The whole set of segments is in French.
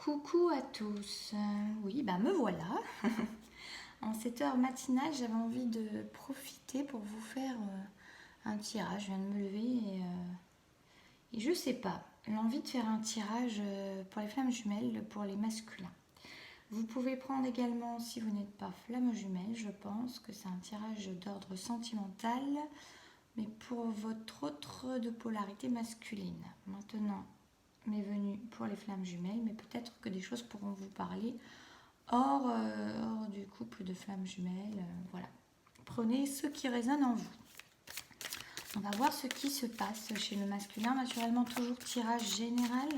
Coucou à tous. Oui, bah me voilà. En cette heure matinale, j'avais envie de profiter pour vous faire un tirage. Je viens de me lever et je sais pas. J'ai envie de faire un tirage pour les flammes jumelles pour les masculins. Vous pouvez prendre également, si vous n'êtes pas flamme jumelle, je pense que c'est un tirage d'ordre sentimental, mais pour votre autre de polarité masculine. Maintenant, m'est venue pour les flammes jumelles, mais peut-être que des choses pourront vous parler hors du couple de flammes jumelles. Voilà. Prenez ce qui résonne en vous. On va voir ce qui se passe chez le masculin. Naturellement, toujours tirage général.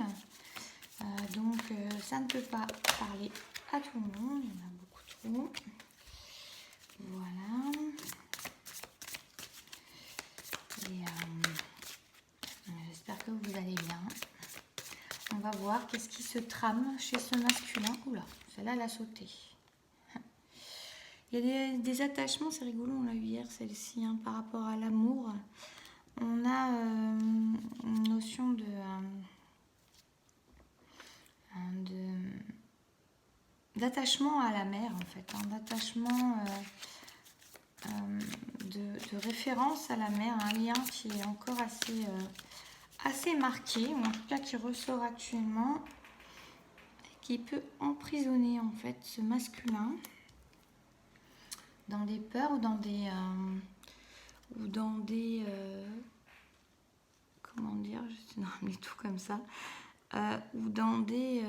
Donc, ça ne peut pas parler à tout le monde. Il y en a beaucoup trop. Voilà. Et j'espère que vous allez bien. On va voir qu'est-ce qui se trame chez ce masculin. Oula, celle-là, elle a sauté. Il y a des attachements, c'est rigolo, on l'a eu hier, celle-ci, hein, par rapport à l'amour. On a une notion d'attachement à la mère, en fait. Hein, d'attachement, de référence à la mère, un lien qui est encore assez marqué, ou en tout cas qui ressort actuellement, qui peut emprisonner en fait ce masculin dans des peurs ou dans des comment dire, je suis dans tout comme ça, ou dans des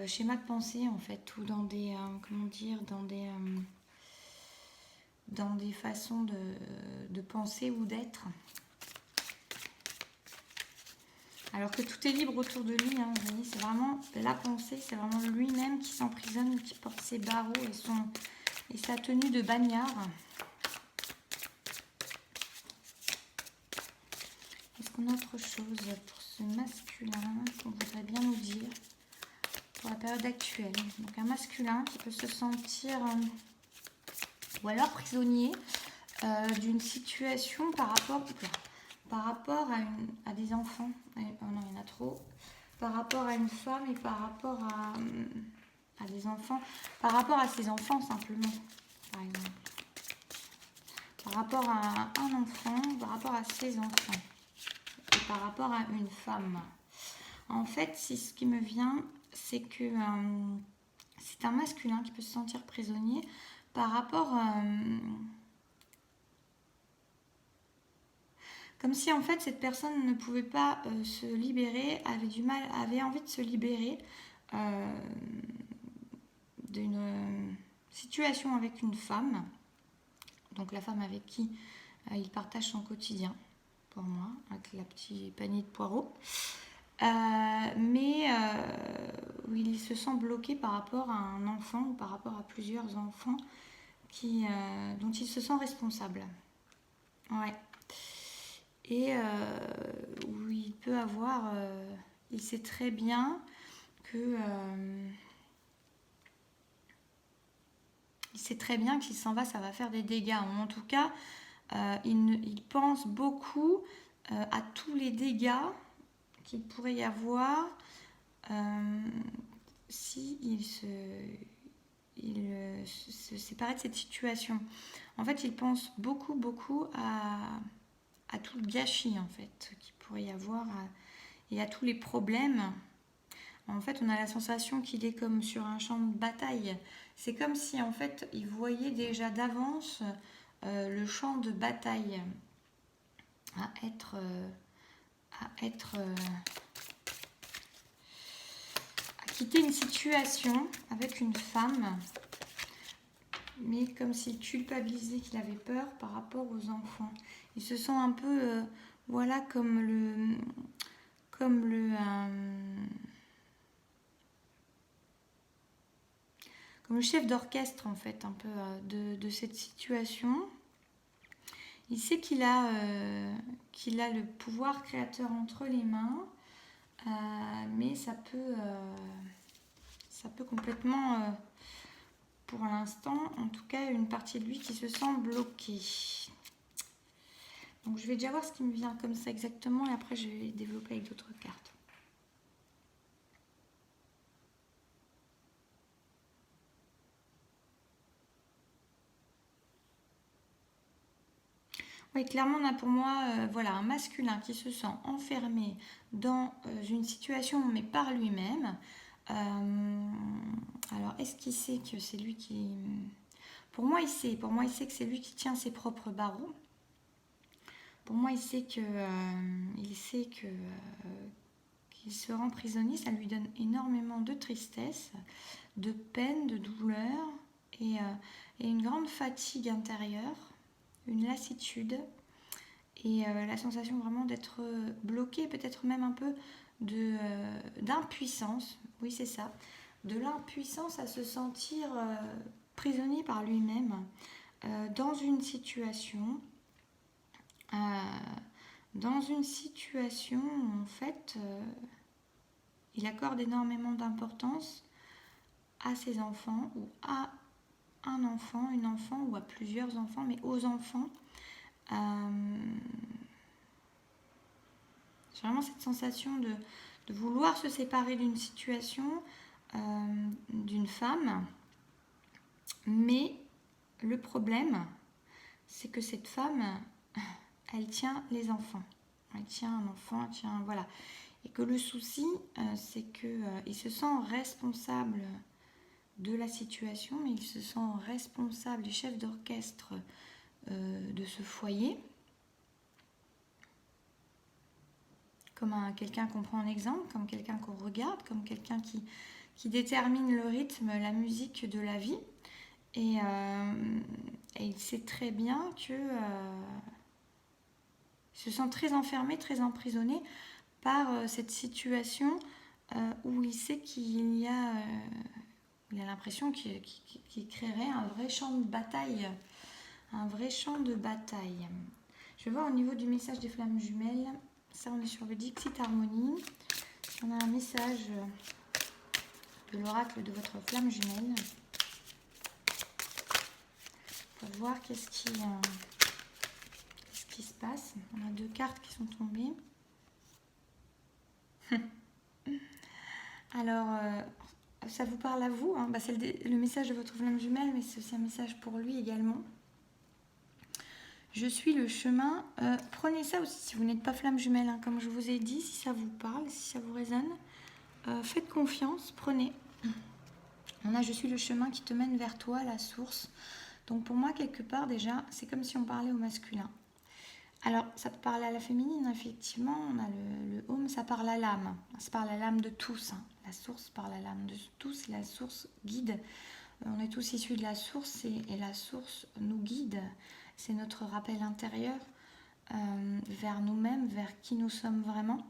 schémas de pensée en fait, ou dans des comment dire, dans des façons de penser ou d'être. Alors que tout est libre autour de lui, hein, vous voyez, c'est vraiment la pensée, c'est vraiment lui-même qui s'emprisonne, qui porte ses barreaux et sa tenue de bagnard. Est-ce qu'on a autre chose pour ce masculin qu'on voudrait bien nous dire pour la période actuelle? Donc un masculin qui peut se sentir ou alors prisonnier d'une situation par rapport à des enfants. Oh non, il y en a trop. Par rapport à une femme et par rapport à des enfants. Par rapport à ses enfants, simplement. Par exemple. Par rapport à un enfant, par rapport à ses enfants. Et par rapport à une femme. En fait, ce qui me vient, c'est que c'est un masculin qui peut se sentir prisonnier par rapport comme si en fait cette personne ne pouvait pas se libérer, avait envie de se libérer d'une situation avec une femme, donc la femme avec qui il partage son quotidien, pour moi, avec la petite panier de poireaux, mais où il se sent bloqué par rapport à un enfant ou par rapport à plusieurs enfants dont il se sent responsable. Ouais. Et où il peut avoir, il sait très bien que il sait très bien que s'il s'en va, ça va faire des dégâts. En tout cas, il pense beaucoup à tous les dégâts qu'il pourrait y avoir s'il se séparait de cette situation. En fait, il pense beaucoup à tout le gâchis en fait qu'il pourrait y avoir et à tous les problèmes. En fait, on a la sensation qu'il est comme sur un champ de bataille. C'est comme si en fait il voyait déjà d'avance le champ de bataille à quitter une situation avec une femme, mais comme s'il culpabilisait, qu'il avait peur par rapport aux enfants. Il se sent un peu, voilà, comme le chef d'orchestre, en fait, un peu de cette situation. Il sait qu'il a le pouvoir créateur entre les mains, mais ça peut complètement, pour l'instant, en tout cas, une partie de lui qui se sent bloquée. Donc je vais déjà voir ce qui me vient comme ça exactement et après je vais développer avec d'autres cartes. Oui, clairement, on a pour moi voilà, un masculin qui se sent enfermé dans une situation, mais par lui-même. Alors, est-ce qu'il sait que c'est lui qui... Pour moi, il sait. Pour moi, il sait que c'est lui qui tient ses propres barreaux. Pour moi, il sait que qu'il se rend prisonnier. Ça lui donne énormément de tristesse, de peine, de douleur et une grande fatigue intérieure, une lassitude. Et la sensation vraiment d'être bloqué, peut-être même un peu d'impuissance, oui c'est ça, de l'impuissance à se sentir prisonnier par lui-même dans une situation, euh, où en fait il accorde énormément d'importance à ses enfants ou à un enfant, une enfant ou à plusieurs enfants, mais aux enfants. J'ai vraiment cette sensation de vouloir se séparer d'une situation, d'une femme. Mais le problème, c'est que cette femme, elle tient les enfants. Elle tient un enfant, elle tient... Voilà. Et que le souci, c'est qu'il se sent responsable de la situation, mais il se sent responsable du chef d'orchestre de ce foyer. Comme quelqu'un qu'on prend en exemple, comme quelqu'un qu'on regarde, comme quelqu'un qui détermine le rythme, la musique de la vie. Et il sait très bien que il se sent très enfermé, très emprisonné par cette situation où il sait qu'il a l'impression qu'il créerait un vrai champ de bataille. Un vrai champ de bataille. Je vais voir au niveau du message des flammes jumelles. Ça, on est sur le Dixit Harmonie. On a un message de l'oracle de votre flamme jumelle. Pour voir qu'est-ce qui se passe. On a 2 cartes qui sont tombées. Alors, ça vous parle à vous, hein. C'est le message de votre flamme jumelle, mais c'est aussi un message pour lui également. Je suis le chemin. Prenez ça aussi si vous n'êtes pas flamme jumelle, hein, comme je vous ai dit, si ça vous parle, si ça vous résonne. Faites confiance, prenez. On a je suis le chemin qui te mène vers toi, la source. Donc pour moi, quelque part déjà, c'est comme si on parlait au masculin. Alors, ça peut parler à la féminine, effectivement. On a le home, ça parle à l'âme. Ça parle à l'âme de tous. Hein. La source parle à l'âme de tous. La source guide. On est tous issus de la source et la source nous guide. C'est notre rappel intérieur vers nous-mêmes, vers qui nous sommes vraiment.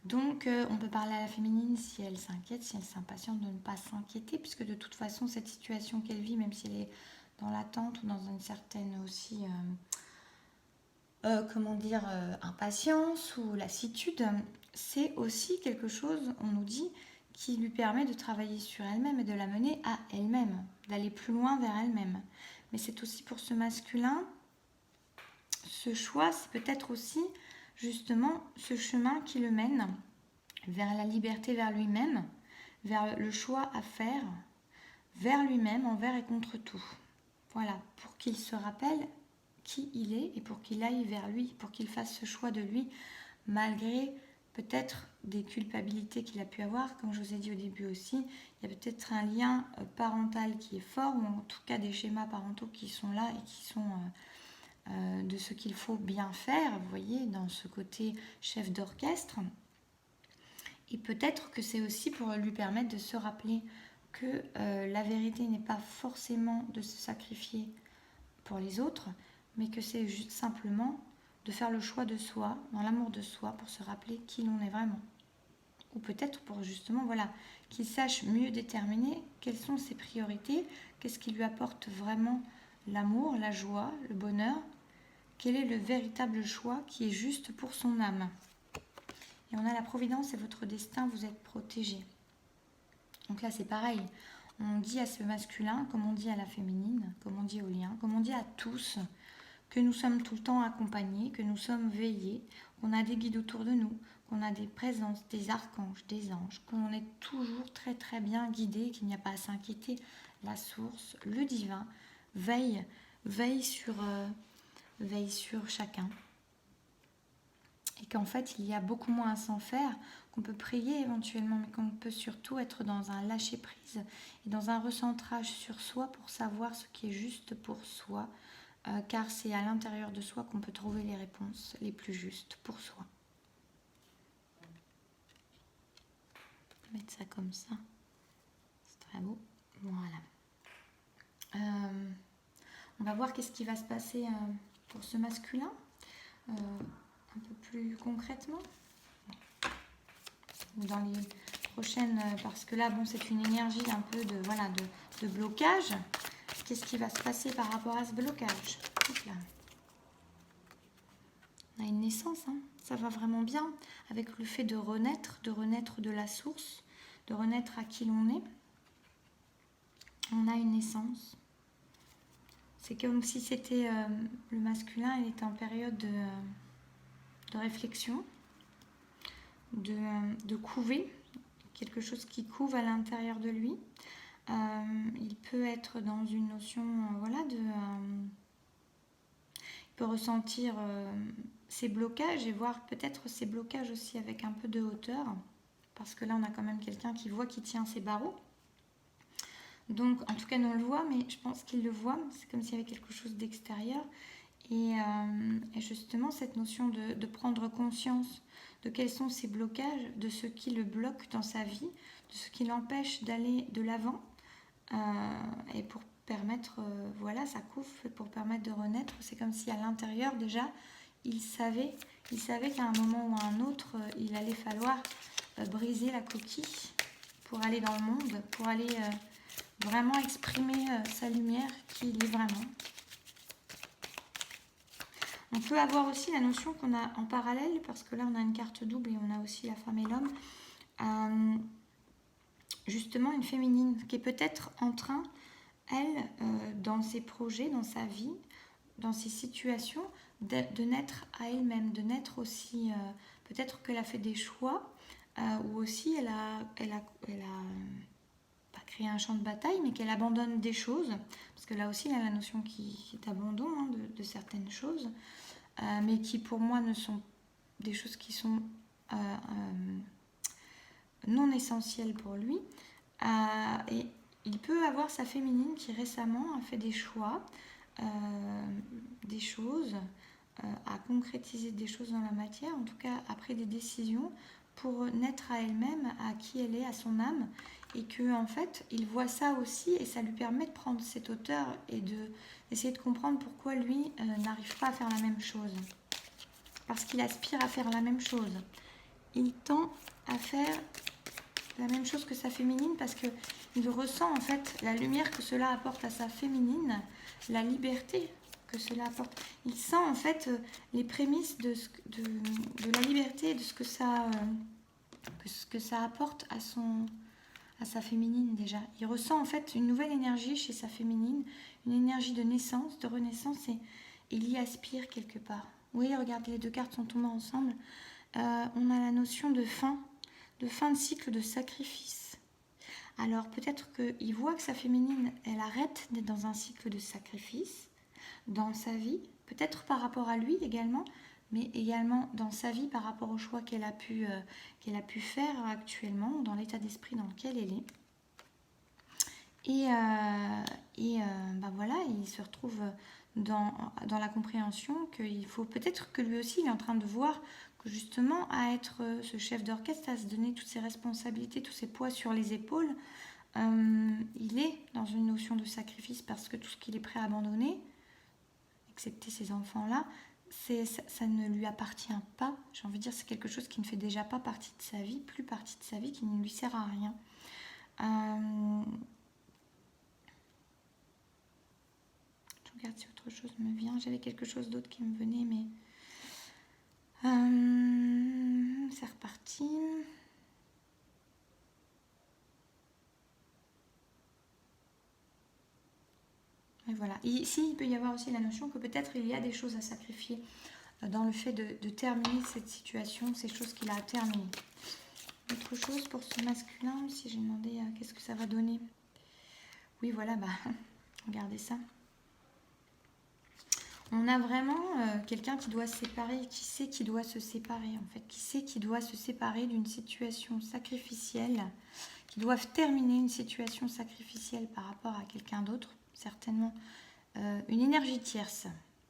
Donc, on peut parler à la féminine si elle s'inquiète, si elle s'impatiente de ne pas s'inquiéter, puisque de toute façon, cette situation qu'elle vit, même si elle est dans l'attente ou dans une certaine aussi... impatience ou lassitude, c'est aussi quelque chose, on nous dit, qui lui permet de travailler sur elle-même et de la mener à elle-même, d'aller plus loin vers elle-même. Mais c'est aussi pour ce masculin, ce choix, c'est peut-être aussi justement ce chemin qui le mène vers la liberté, vers lui-même, vers le choix à faire, vers lui-même, envers et contre tout. Voilà, pour qu'il se rappelle qui il est et pour qu'il aille vers lui, pour qu'il fasse ce choix de lui, malgré peut-être des culpabilités qu'il a pu avoir. Comme je vous ai dit au début aussi, il y a peut-être un lien parental qui est fort, ou en tout cas des schémas parentaux qui sont là et qui sont de ce qu'il faut bien faire, vous voyez, dans ce côté chef d'orchestre. Et peut-être que c'est aussi pour lui permettre de se rappeler que la vérité n'est pas forcément de se sacrifier pour les autres, mais que c'est juste simplement de faire le choix de soi, dans l'amour de soi, pour se rappeler qui l'on est vraiment. Ou peut-être pour justement, voilà, qu'il sache mieux déterminer quelles sont ses priorités, qu'est-ce qui lui apporte vraiment l'amour, la joie, le bonheur, quel est le véritable choix qui est juste pour son âme. Et on a la providence et votre destin, vous êtes protégé. Donc là, c'est pareil. On dit à ce masculin, comme on dit à la féminine, comme on dit au lien, comme on dit à tous, que nous sommes tout le temps accompagnés, que nous sommes veillés, qu'on a des guides autour de nous, qu'on a des présences, des archanges, des anges, qu'on est toujours très très bien guidé, qu'il n'y a pas à s'inquiéter. La source, le divin, veille sur chacun. Et qu'en fait, il y a beaucoup moins à s'en faire, qu'on peut prier éventuellement, mais qu'on peut surtout être dans un lâcher-prise et dans un recentrage sur soi pour savoir ce qui est juste pour soi, car c'est à l'intérieur de soi qu'on peut trouver les réponses les plus justes pour soi. Je vais mettre ça comme ça. C'est très beau. Voilà. On va voir qu'est-ce qui va se passer pour ce masculin. Un peu plus concrètement, ou dans les prochaines, parce que là, bon, c'est une énergie un peu de blocage. Qu'est-ce qui va se passer par rapport à ce blocage? Là. On a une naissance, hein. Ça va vraiment bien, avec le fait de renaître de la source, de renaître à qui l'on est. On a une naissance. C'est comme si c'était le masculin, il était en période de réflexion, de couver, quelque chose qui couve à l'intérieur de lui. Il peut être dans une notion, il peut ressentir ses blocages et voir peut-être ses blocages aussi avec un peu de hauteur, parce que là on a quand même quelqu'un qui voit, qui tient ses barreaux. Donc en tout cas nous on le voit, mais je pense qu'il le voit, c'est comme s'il y avait quelque chose d'extérieur. Et justement, cette notion de prendre conscience de quels sont ses blocages, de ce qui le bloque dans sa vie, de ce qui l'empêche d'aller de l'avant, et pour permettre, ça couve, pour permettre de renaître. C'est comme si à l'intérieur, déjà, il savait qu'à un moment ou à un autre, il allait falloir briser la coquille pour aller dans le monde, pour aller vraiment exprimer sa lumière qui il est vraiment. On peut avoir aussi la notion qu'on a en parallèle, parce que là on a une carte double et on a aussi la femme et l'homme, justement une féminine qui est peut-être en train, elle, dans ses projets, dans sa vie, dans ses situations, de naître à elle-même, de naître aussi, peut-être qu'elle a fait des choix, ou aussi elle a pas créé un champ de bataille, mais qu'elle abandonne des choses, parce que là aussi il y a la notion qui est abandon, hein, de certaines choses. Mais qui pour moi ne sont des choses qui sont non essentielles pour lui. Et il peut avoir sa féminine qui récemment a fait des choix, des choses, a concrétisé des choses dans la matière, en tout cas a pris des décisions pour naître à elle-même, à qui elle est, à son âme, et que en fait il voit ça aussi et ça lui permet de prendre cette hauteur et d'essayer de comprendre pourquoi lui n'arrive pas à faire la même chose, parce qu'il aspire à faire la même chose, il tend à faire la même chose que sa féminine, parce qu'il ressent en fait la lumière que cela apporte à sa féminine, la liberté que cela apporte. Il sent en fait les prémices de la liberté, de ce que ça apporte à sa féminine déjà. Il ressent en fait une nouvelle énergie chez sa féminine, une énergie de naissance, de renaissance, et il y aspire quelque part. Oui, regardez, les deux cartes sont tombées ensemble. On a la notion de fin de cycle, de sacrifice. Alors peut-être qu'il voit que sa féminine, elle arrête d'être dans un cycle de sacrifice dans sa vie, peut-être par rapport à lui également, mais également dans sa vie par rapport au choix qu'elle a pu faire actuellement, dans l'état d'esprit dans lequel elle est. Et il se retrouve dans la compréhension qu'il faut peut-être que lui aussi, il est en train de voir que justement à être ce chef d'orchestre, à se donner toutes ses responsabilités, tous ses poids sur les épaules, il est dans une notion de sacrifice, parce que tout ce qu'il est prêt à abandonner, excepté ces enfants-là, ça ne lui appartient pas. J'ai envie de dire, c'est quelque chose qui ne fait déjà pas partie de sa vie, plus partie de sa vie, qui ne lui sert à rien. Je regarde si autre chose me vient. J'avais quelque chose d'autre qui me venait, mais c'est reparti. Et voilà. Et ici, il peut y avoir aussi la notion que peut-être il y a des choses à sacrifier dans le fait de terminer cette situation, ces choses qu'il a à terminer. Autre chose pour ce masculin, si j'ai demandé qu'est-ce que ça va donner. Oui, voilà, bah, regardez ça. On a vraiment quelqu'un qui doit se séparer, qui sait qu'il doit se séparer, en fait, qui sait qu'il doit se séparer d'une situation sacrificielle, qui doit terminer une situation sacrificielle par rapport à quelqu'un d'autre, certainement une énergie tierce.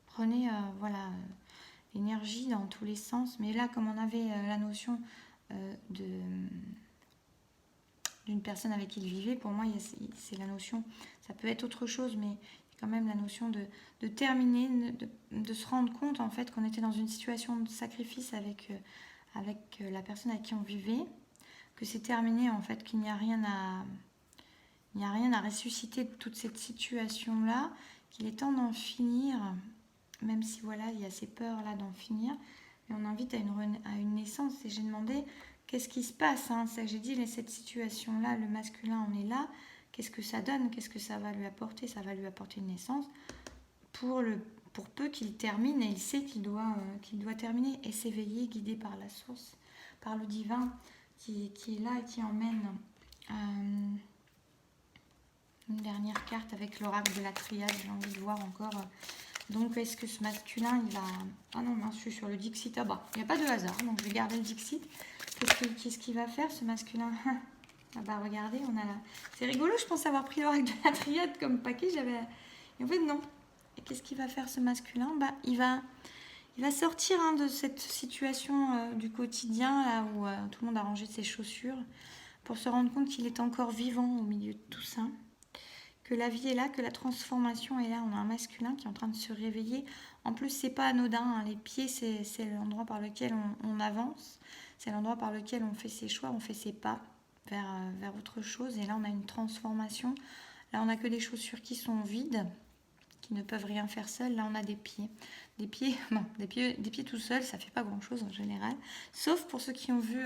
Prenez, voilà, l'énergie dans tous les sens, mais là, comme on avait la notion d'une personne avec qui il vivait, pour moi, c'est la notion, ça peut être autre chose, mais quand même la notion de terminer, de se rendre compte en fait qu'on était dans une situation de sacrifice avec la personne avec qui on vivait, que c'est terminé en fait, qu'il n'y a rien à ressusciter de toute cette situation-là, qu'il est temps d'en finir, même si voilà, il y a ces peurs-là d'en finir, mais on invite à une naissance. Et j'ai demandé qu'est-ce qui se passe, hein, j'ai dit cette situation-là, le masculin en est là. Qu'est-ce que ça donne? Qu'est-ce que ça va lui apporter? Ça va lui apporter une naissance pour peu qu'il termine, et il sait qu'il doit terminer et s'éveiller, guidé par la source, par le divin qui est là et qui emmène une dernière carte avec l'oracle de la triade. J'ai envie de voir encore. Donc, est-ce que ce masculin, il va... Ah non, je suis sur le Dixit. Ah bah, il n'y a pas de hasard, donc je vais garder le Dixit. Qu'est-ce qu'il va faire, ce masculin? Ah bah regardez, on a là. C'est rigolo, je pense avoir pris l'oracle de la triade comme paquet. Et en fait, non. Et qu'est-ce qu'il va faire ce masculin? Bah, il va sortir de cette situation du quotidien, là où tout le monde a rangé ses chaussures, pour se rendre compte qu'il est encore vivant au milieu de tout ça. Que la vie est là, que la transformation est là. On a un masculin qui est en train de se réveiller. En plus, c'est pas anodin, hein. Les pieds, c'est l'endroit par lequel on avance. C'est l'endroit par lequel on fait ses choix, on fait ses pas vers autre chose. Et là, on a une transformation. Là, on n'a que des chaussures qui sont vides, qui ne peuvent rien faire seules. Là, on a des pieds. Des pieds tout seuls, ça fait pas grand-chose en général. Sauf pour ceux qui ont vu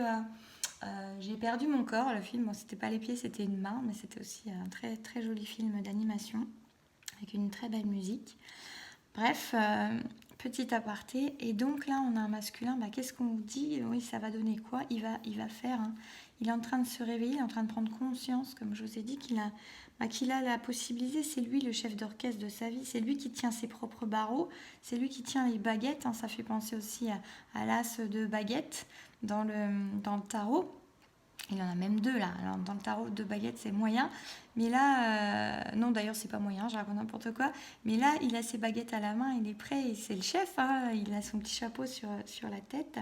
J'ai perdu mon corps, le film. Bon, c'était pas les pieds, c'était une main, mais c'était aussi un très, très joli film d'animation avec une très belle musique. Bref, petit aparté. Et donc là, on a un masculin. Bah, qu'est-ce qu'on dit? Oui, ça va donner quoi? Il va faire... Hein. Il est en train de se réveiller, il est en train de prendre conscience, comme je vous ai dit, qu'il a la possibilité. C'est lui le chef d'orchestre de sa vie. C'est lui qui tient ses propres barreaux. C'est lui qui tient les baguettes. Hein. Ça fait penser aussi à l'as de baguettes dans le tarot. Il en a même deux là. Alors, dans le tarot, 2 baguettes, c'est moyen. Mais là, non, d'ailleurs, c'est pas moyen, je raconte n'importe quoi. Mais là, il a ses baguettes à la main, il est prêt, et c'est le chef. Hein, il a son petit chapeau sur la tête.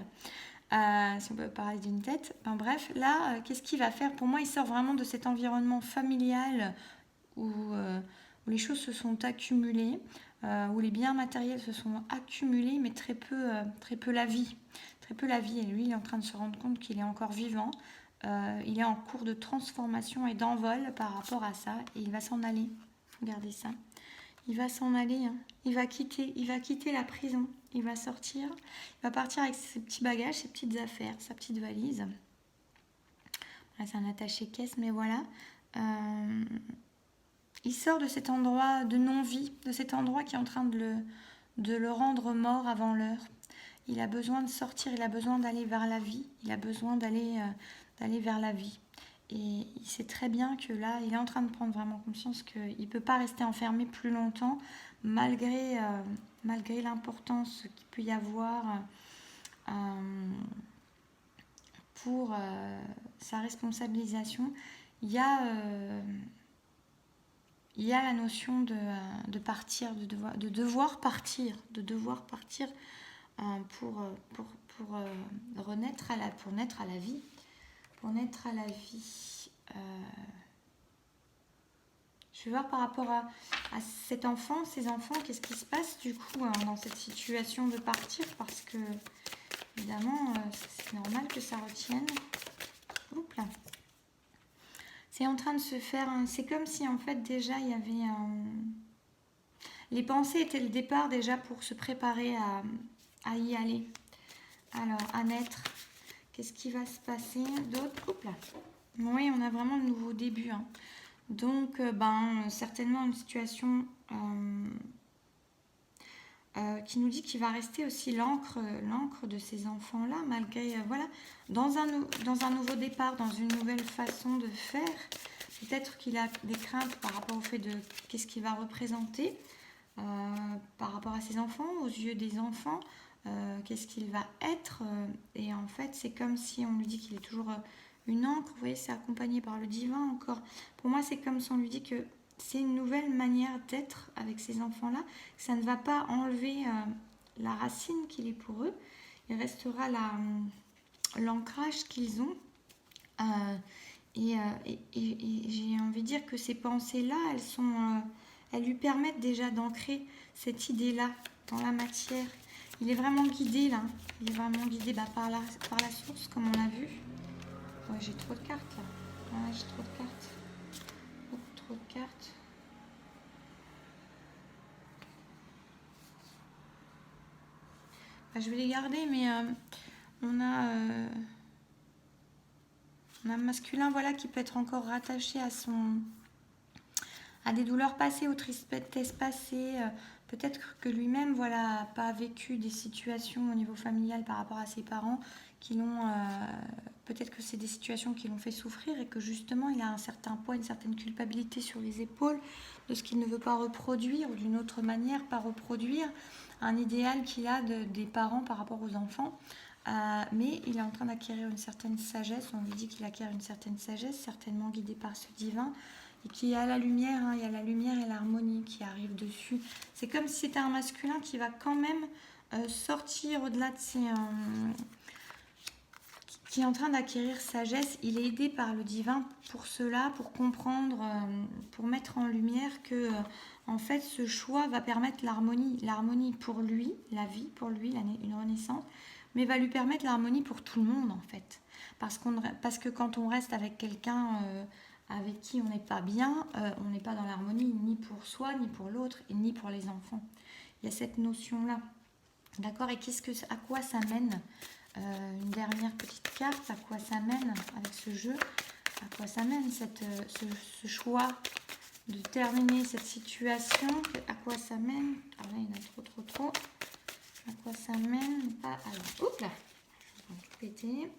Si on peut parler d'une tête. Enfin, bref, là, qu'est-ce qu'il va faire? Pour moi, il sort vraiment de cet environnement familial où les choses se sont accumulées, où les biens matériels se sont accumulés, mais très peu la vie. Très peu la vie. Et lui, il est en train de se rendre compte qu'il est encore vivant. Il est en cours de transformation et d'envol par rapport à ça. Et il va s'en aller. Regardez ça. Il va s'en aller. Hein. Il va quitter la prison. Il va sortir. Il va partir avec ses petits bagages, ses petites affaires, sa petite valise. Là, c'est un attaché-caisse, mais voilà. Il sort de cet endroit de non-vie, de cet endroit qui est en train de le rendre mort avant l'heure. Il a besoin de sortir, il a besoin d'aller vers la vie. Il a besoin d'aller vers la vie. Et il sait très bien que là, il est en train de prendre vraiment conscience qu'il ne peut pas rester enfermé plus longtemps, malgré l'importance qu'il peut y avoir pour sa responsabilisation. Il y a la notion de partir, de devoir partir pour naître à la vie. Pour naître à la vie. Je vais voir par rapport à cet enfant, ces enfants, qu'est-ce qui se passe du coup dans cette situation de partir, parce que évidemment c'est normal que ça retienne. Oups là. C'est en train de se faire, c'est comme si en fait déjà il y avait les pensées étaient le départ déjà pour se préparer à y aller. Alors à naître. Qu'est-ce qui va se passer d'autre? Oups là. Oui, on a vraiment le nouveau début. Hein. Donc, certainement une situation qui nous dit qu'il va rester aussi l'encre de ces enfants-là, malgré, voilà, dans un nouveau départ, dans une nouvelle façon de faire. Peut-être qu'il a des craintes par rapport au fait de qu'est-ce qu'il va représenter par rapport à ses enfants, aux yeux des enfants, qu'est-ce qu'il va être. Et en fait, c'est comme si on lui dit qu'il est toujours une encre. Vous voyez, c'est accompagné par le divin encore. Pour moi, c'est comme si on lui dit que c'est une nouvelle manière d'être avec ces enfants-là. Ça ne va pas enlever la racine qu'il est pour eux. Il restera l'ancrage qu'ils ont. Et j'ai envie de dire que ces pensées-là, elles lui permettent déjà d'ancrer cette idée-là dans la matière. Il est vraiment guidé là. Il est vraiment guidé par la source, comme on l'a vu. Ouais, j'ai trop de cartes là. Ouais, j'ai trop de cartes. Beaucoup trop de cartes. Je vais les garder, mais on a un masculin, voilà, qui peut être encore rattaché à des douleurs passées, aux tristesses passées. Peut-être que lui-même, voilà, n'a pas vécu des situations au niveau familial par rapport à ses parents qui l'ont. Peut-être que c'est des situations qui l'ont fait souffrir et que justement, il a un certain poids, une certaine culpabilité sur les épaules de ce qu'il ne veut pas reproduire ou d'une autre manière, pas reproduire un idéal qu'il a des parents par rapport aux enfants. Mais il est en train d'acquérir une certaine sagesse. On lui dit qu'il acquiert une certaine sagesse, certainement guidé par ce divin, et qu'il y a la lumière, il y a la lumière et l'harmonie qui arrivent dessus. C'est comme si c'était un masculin qui va quand même sortir au-delà de ses... qui est en train d'acquérir sagesse. Il est aidé par le divin pour cela, pour comprendre, pour mettre en lumière que en fait ce choix va permettre l'harmonie pour lui, la vie pour lui, une renaissance, mais va lui permettre l'harmonie pour tout le monde en fait. Parce que quand on reste avec quelqu'un avec qui on n'est pas bien, on n'est pas dans l'harmonie ni pour soi, ni pour l'autre, et ni pour les enfants. Il y a cette notion-là. D'accord. Et à quoi ça mène une dernière petite carte, à quoi ça mène avec ce jeu, à quoi ça mène ce choix de terminer cette situation, à quoi ça mène. Alors là, il y en a trop. À quoi ça mène. Alors, oups là, je vais tout péter.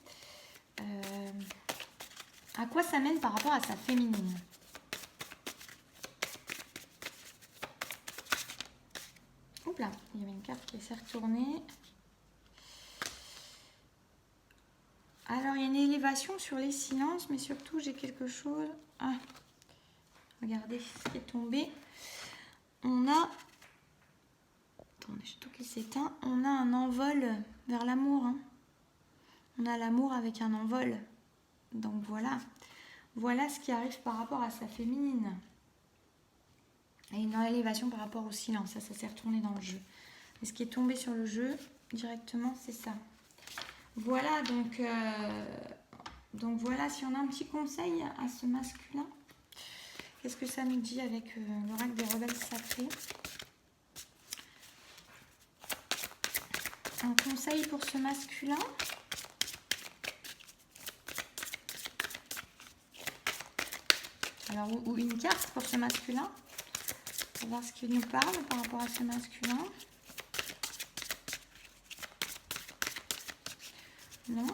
À quoi ça mène par rapport à sa féminine. Oups là, il y avait une carte qui s'est retournée. Alors, il y a une élévation sur les silences, mais surtout, j'ai quelque chose... Ah, regardez ce qui est tombé. On a... Attendez, j'ai tout qui s'éteint. On a un envol vers l'amour. Hein. On a l'amour avec un envol. Donc, voilà. Voilà ce qui arrive par rapport à sa féminine. Et une élévation par rapport au silence. Ça s'est retourné dans le jeu. Et ce qui est tombé sur le jeu, directement, c'est ça. Voilà, donc voilà, si on a un petit conseil à ce masculin, qu'est-ce que ça nous dit avec l'oracle des rebelles sacrés? Un conseil pour ce masculin. Alors, ou une carte pour ce masculin. On va voir ce qu'il nous parle par rapport à ce masculin. Non.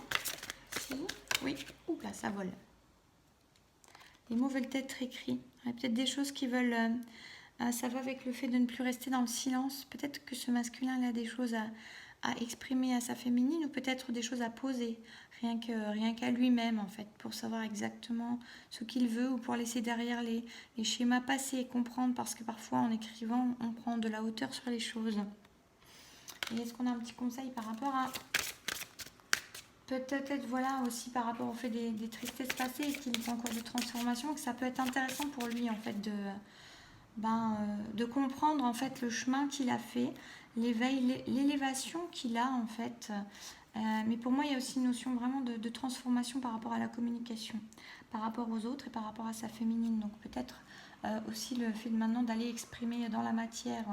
Si. Oui. Ouh là, ça vole. Les mots veulent être écrits. Il y a peut-être des choses qui veulent... ça va avec le fait de ne plus rester dans le silence. Peut-être que ce masculin il a des choses à exprimer à sa féminine ou peut-être des choses à poser. Rien qu'à lui-même, en fait, pour savoir exactement ce qu'il veut ou pour laisser derrière les schémas passés et comprendre. Parce que parfois, en écrivant, on prend de la hauteur sur les choses. Et est-ce qu'on a un petit conseil par rapport à... Peut-être, voilà, aussi par rapport au fait des tristesses passées et qu'il fait encore des transformations, que ça peut être intéressant pour lui, en fait, de comprendre, en fait, le chemin qu'il a fait, l'éveil, l'élévation qu'il a, en fait. Mais pour moi, il y a aussi une notion vraiment de transformation par rapport à la communication, par rapport aux autres et par rapport à sa féminine. Donc, peut-être aussi le fait de maintenant d'aller exprimer dans la matière...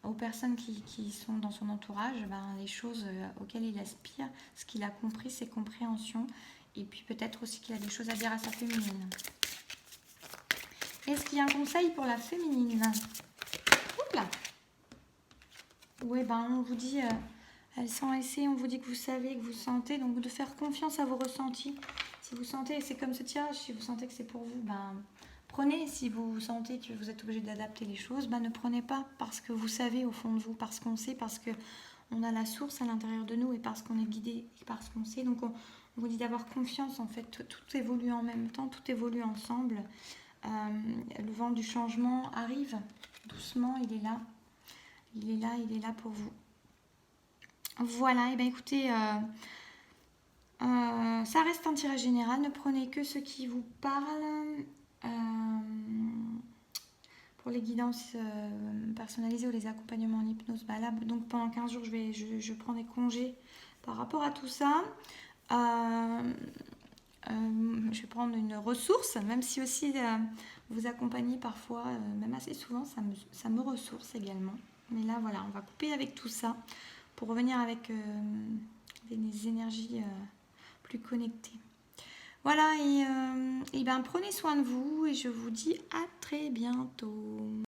aux personnes qui sont dans son entourage, les choses auxquelles il aspire, ce qu'il a compris, ses compréhensions, et puis peut-être aussi qu'il a des choses à dire à sa féminine. Est-ce qu'il y a un conseil pour la féminine? Oula. Oui, ben on vous dit, elles sont essais, on vous dit que vous savez, que vous sentez, donc de faire confiance à vos ressentis. Si vous sentez, c'est comme ce tirage, si vous sentez que c'est pour vous, ben prenez. Si vous sentez que vous êtes obligé d'adapter les choses, ben ne prenez pas, parce que vous savez au fond de vous, parce qu'on sait, parce que on a la source à l'intérieur de nous et parce qu'on est guidé et parce qu'on sait. Donc on vous dit d'avoir confiance, en fait, tout évolue en même temps, tout évolue ensemble. Le vent du changement arrive doucement, il est là. Il est là pour vous. Voilà, et bien écoutez, ça reste un tirage général. Ne prenez que ce qui vous parle. Pour les guidances personnalisées ou les accompagnements en hypnose, bah là, donc pendant 15 jours, je prends des congés par rapport à tout ça. Je vais prendre une ressource, même si aussi vous accompagnez parfois, même assez souvent, ça me ressource également. Mais là, voilà, on va couper avec tout ça pour revenir avec des énergies plus connectées. Voilà, et ben prenez soin de vous et je vous dis à très bientôt.